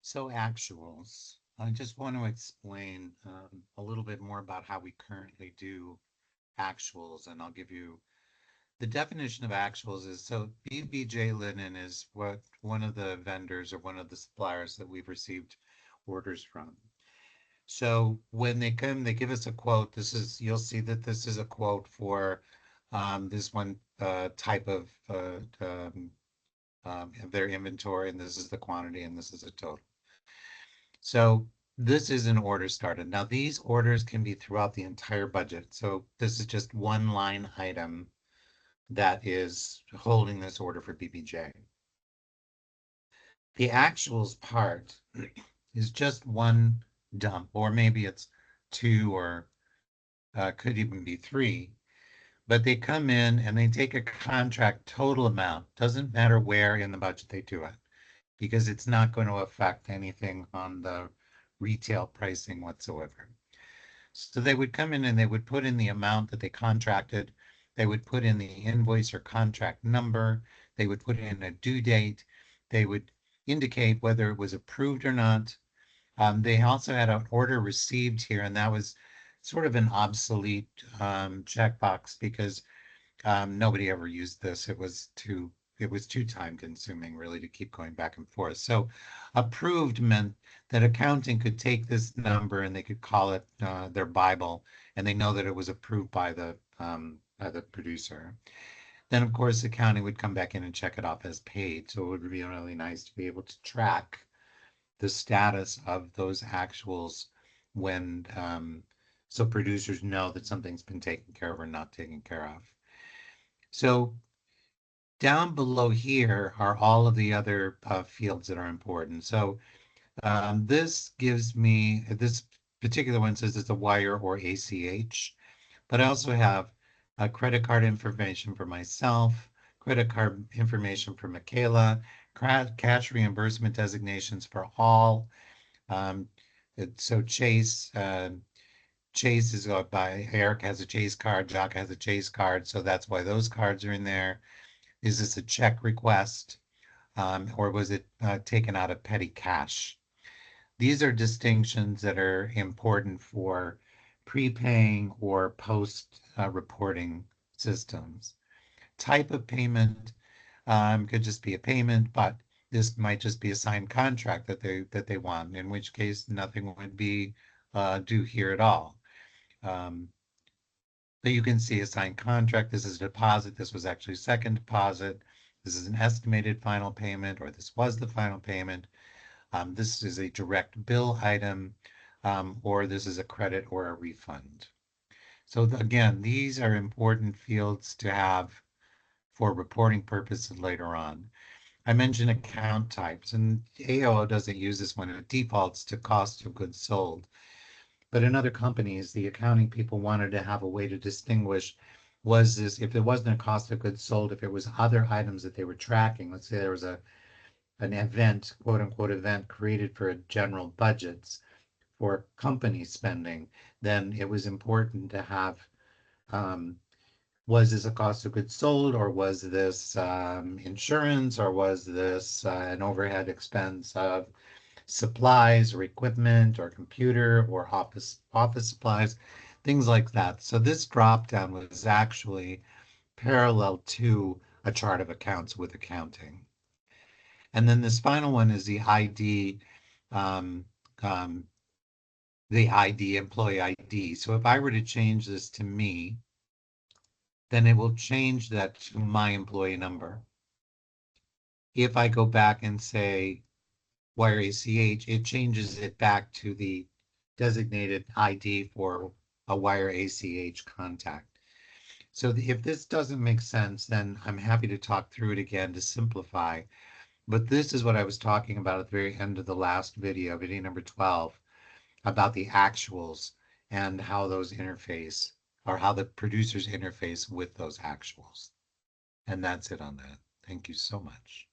So actuals, I just want to explain a little bit more about how we currently do actuals, and I'll give you the definition of actuals is so BBJ Linen is what one of the vendors or one of the suppliers that we've received orders from. So when they come, they give us a quote. You'll see that this is a quote for this one type of their inventory, and this is the quantity, and this is a total. So this is an order started. Now these orders can be throughout the entire budget. So this is just one line item that is holding this order for BBJ. The actuals part is just one dump, or maybe it's two, or could even be three. But they come in and they take a contract total amount. Doesn't matter where in the budget they do it, because it's not going to affect anything on the retail pricing whatsoever. So they would come in and they would put in the amount that they contracted. They would put in the invoice or contract number. They would put in a due date. They would indicate whether it was approved or not. They also had an order received here, and that was sort of an obsolete checkbox because nobody ever used this. It was too time consuming really to keep going back and forth. So approved meant that accounting could take this number and they could call it their Bible, and they know that it was approved by the producer. Then of course accounting would come back in and check it off as paid. So it would be really nice to be able to track the status of those actuals when so producers know that something's been taken care of or not taken care of. So down below here are all of the other fields that are important. So this gives me, this particular one says it's a wire or ACH, but I also have credit card information for myself, credit card information for Michaela, cash reimbursement designations for all. Um, so Chase is by Eric has a Chase card, Jock has a Chase card, so that's why those cards are in there. Is this a check request, or was it taken out of petty cash? These are distinctions that are important for prepaying or post reporting systems. Type of payment could just be a payment, but this might just be a signed contract that they want, in which case nothing would be due here at all. Um, but you can see a signed contract. This is a deposit. This was actually second deposit. This is an estimated final payment, or this was the final payment. This is a direct bill item, or this is a credit or a refund. So again, these are important fields to have for reporting purposes later on. I mentioned account types, and AOO doesn't use this one. It defaults to cost of goods sold. But in other companies, the accounting people wanted to have a way to distinguish, was this, if there wasn't a cost of goods sold, if it was other items that they were tracking, let's say there was an event, quote unquote event created for general budgets for company spending, then it was important to have, was this a cost of goods sold, or was this insurance, or was this an overhead expense of supplies or equipment or computer or office supplies, things like that. So this drop down was actually parallel to a chart of accounts with accounting. And then this final one is um, um, the ID, employee ID. So if I were to change this to me, then it will change that to my employee number. If I go back and say wire ACH, it changes it back to the designated ID for a wire ACH contact. So if this doesn't make sense, then I'm happy to talk through it again to simplify. But this is what I was talking about at the very end of the last video, video number 12, about the actuals and how those interface, or how the producers interface with those actuals. And that's it on that. Thank you so much.